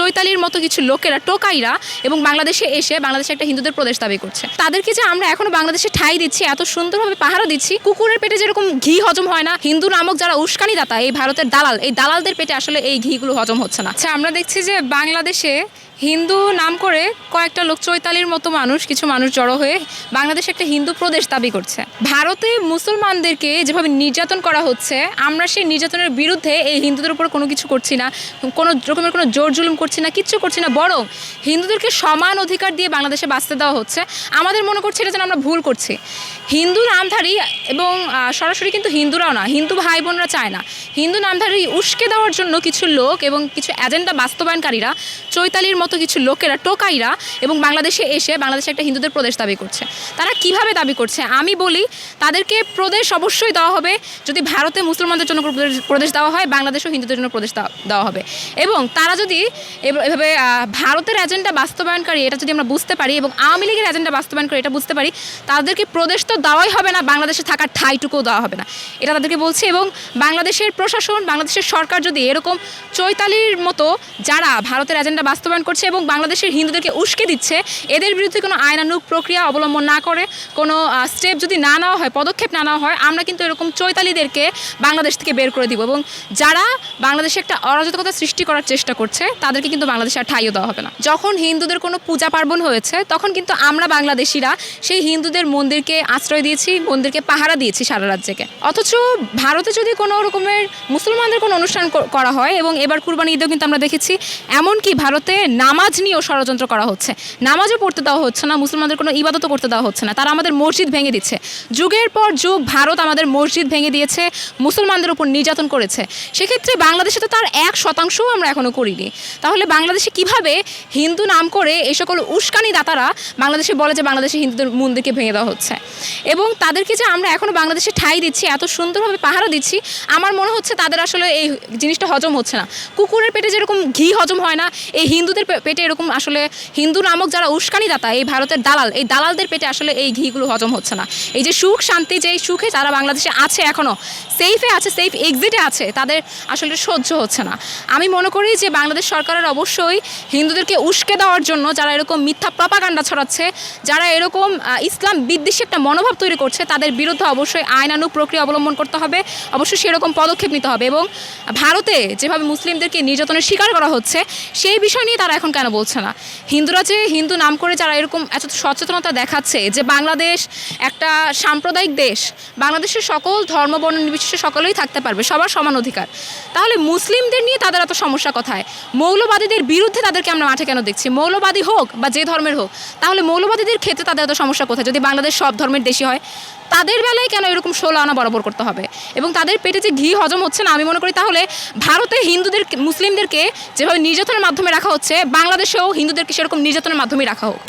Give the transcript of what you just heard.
চৈতালির মতো কিছু লোকেরা টোকাইরা এবং বাংলাদেশে এসে বাংলাদেশে একটা হিন্দুদের প্রদেশ দাবি করছে। তাদেরকে যে আমরা এখনো বাংলাদেশে ঠাঁই দিচ্ছি, এত সুন্দরভাবে পাহারা দিচ্ছি, কুকুরের পেটে যেরকম ঘি হজম হয় না, হিন্দু নামক যারা উস্কানিদাতা, এই ভারতের দালাল, এই দালালদের পেটে আসলে এই ঘিগুলো হজম হচ্ছে না। আচ্ছা, আমরা দেখছি যে বাংলাদেশে হিন্দু নাম করে কয়েকটা লোক, চৈতালির মতো মানুষ, কিছু মানুষ জড়ো হয়ে বাংলাদেশে একটা হিন্দু প্রদেশ দাবি করছে। ভারতে মুসলমানদেরকে যেভাবে নির্যাতন করা হচ্ছে, আমরা সেই নির্যাতনের বিরুদ্ধে এই হিন্দুদের উপর কোনো কিছু করছি না, কোনো রকমের কোনো জোর জুলুম করছি না, কিচ্ছু করছি না, বরং হিন্দুদেরকে সমান অধিকার দিয়ে বাংলাদেশে বাঁচতে দেওয়া হচ্ছে। আমাদের মনে করছে এটা যেন আমরা ভুল করছি। হিন্দু নামধারী এবং সরাসরি কিন্তু হিন্দুরাও না, হিন্দু ভাই বোনরা চায় না, হিন্দু নামধারী উস্কে দেওয়ার জন্য কিছু লোক এবং কিছু এজেন্ডা বাস্তবায়নকারীরা, চৈতালির মতো কিছু লোকেরা, টোকাইরা এবং বাংলাদেশে এসে বাংলাদেশে একটা হিন্দুদের প্রদেশ দাবি করছে। তারা কিভাবে দাবি করছে? আমি বলি, তাদেরকে প্রদেশ অবশ্যই দেওয়া হবে। যদি ভারতে মুসলমানদের জন্য প্রদেশ দেওয়া হয়, বাংলাদেশেও হিন্দুদের জন্য প্রদেশ দেওয়া হবে। এবং তারা যদি এভাবে ভারতের এজেন্ডা বাস্তবায়নকারী এটা যদি আমরা বুঝতে পারি এবং আওয়ামী লীগের এজেন্ডা বাস্তবায়নকারী এটা বুঝতে পারি, তাদেরকে প্রদেশ তো দেওয়াই হবে না, বাংলাদেশে থাকার ঠাঁইটুকুও দেওয়া হবে না, এটা তাদেরকে বলছি। এবং বাংলাদেশের প্রশাসন, বাংলাদেশের সরকার যদি এরকম চৈতালির মতো যারা ভারতের এজেন্ডা বাস্তবায়ন করছে এবং বাংলাদেশের হিন্দুদেরকে উস্কে দিচ্ছে, এদের বিরুদ্ধে কোনো আইনানুগ প্রক্রিয়া অবলম্বন না করে, কোনো স্টেপ যদি না নেওয়া হয়, পদক্ষেপ না নেওয়া হয়, আমরা কিন্তু এরকম চৈতালিদেরকে বাংলাদেশ থেকে বের করে দিব। এবং যারা বাংলাদেশে একটা অরাজকতা সৃষ্টি করার চেষ্টা করছে, তাদেরকে কিন্তু বাংলাদেশে আর ঠাঁইও দেওয়া হবে না। যখন হিন্দুদের কোনো পূজা পার্বণ হয়েছে, তখন কিন্তু আমরা বাংলাদেশিরা সেই হিন্দুদের মন্দিরকে আশ্রয় দিয়েছি, মন্দিরকে পাহারা দিয়েছি সারা রাজ্যকে। অথচ ভারতে যদি কোনো রকমের মুসলমানদের কোনো অনুষ্ঠান করা হয়, এবং এবার কুরবানি ঈদেও কিন্তু আমরা দেখেছি, এমনকি ভারতে নামাজ নিয়েও ষড়যন্ত্র করা হচ্ছে, নামাজও পড়তে দেওয়া হচ্ছে না, মুসলমানদের কোনো ইবাদতও করতে দেওয়া হচ্ছে না, তারা আমাদের মসজিদ ভেঙে দিচ্ছে। যুগের পর যুগ ভারত আমাদের মসজিদ ভেঙে দিয়েছে, মুসলমানদের উপর নির্যাতন করেছে। সেক্ষেত্রে বাংলাদেশে তো তার 1% আমরা এখনও করিনি। তাহলে বাংলাদেশে কিভাবে হিন্দু নাম করে এই সকল উস্কানি দাতারা বাংলাদেশে বলে যে বাংলাদেশে হিন্দুদের মন্দিরকে ভেঙে দেওয়া হচ্ছে, এবং তাদেরকে যে আমরা এখনও বাংলাদেশে ঠাঁই দিচ্ছি, এত সুন্দরভাবে পাহারা দিচ্ছি, আমার মনে হচ্ছে তাদের আসলে এই জিনিসটা হজম হচ্ছে না। কুকুরের পেটে যেরকম ঘি হজম হয় না, এই হিন্দুদের পেটে এরকম আসলে হিন্দু নামক যারা উস্কানিদাতা, এই ভারতের দালাল, এই দালালদের পেটে আসলে এই ঘিগুলো হজম হচ্ছে না। এই যে সুখ শান্তি, যে সুখে তারা বাংলাদেশে আছে, এখনও সেফে আছে, সেফ এক্সিটে আছে, তাদের আসলে সহ্য হচ্ছে না। আমি মনে করি যে বাংলাদেশ সরকারের অবশ্যই হিন্দুদেরকে উস্কে দেওয়ার জন্য যারা এরকম মিথ্যা প্রপাগান্ডা ছড়াচ্ছে, যারা এরকম ইসলাম বিদ্বেষী একটা মনোভাব তৈরি করছে, তাদের বিরুদ্ধে অবশ্যই আইনানুগ প্রক্রিয়া অবলম্বন করতে হবে, অবশ্যই সেরকম পদক্ষেপ নিতে হবে। এবং ভারতে যেভাবে মুসলিমদেরকে নির্যাতনের শিকার করা হচ্ছে, সেই বিষয় নিয়ে তারা এখন কেন বলছে না? হিন্দুরা যে হিন্দু নাম করে যারা এরকম এত সচেতনতা দেখাচ্ছে যে বাংলাদেশ একটা সাম্প্রদায়িক দেশ, বাংলাদেশের সকল ধর্ম বর্ণ নির্বিশেষে সকলেই থাকতে পারবে, সবার সমান অধিকার, তাহলে মুসলিমদের নিয়ে তাদের এত সমস্যা কোথায়? মৌলবাদীদের বিরুদ্ধে তাদেরকে আমরা মাঠে কেন দেখছি? মৌলবাদী হোক বা যে ধর্মের হোক, তাহলে মৌলবাদীদের ক্ষেত্রে তাদের এত সমস্যা কোথায়? যদি বাংলাদেশ সব ধর্মের দেশই হয়, তাদের বেলায় কেন এরকম 16 আনা বরাবর করতে হবে? এবং তাদের পেটে যে ঘি হজম হচ্ছে না, আমি মনে করি তাহলে ভারতে হিন্দুদের, মুসলিমদেরকে যেভাবে নির্যাতনের মাধ্যমে রাখা হচ্ছে, বাংলাদেশেও হিন্দুদেরকে সেরকম নির্যাতনের মাধ্যমে রাখা হোক।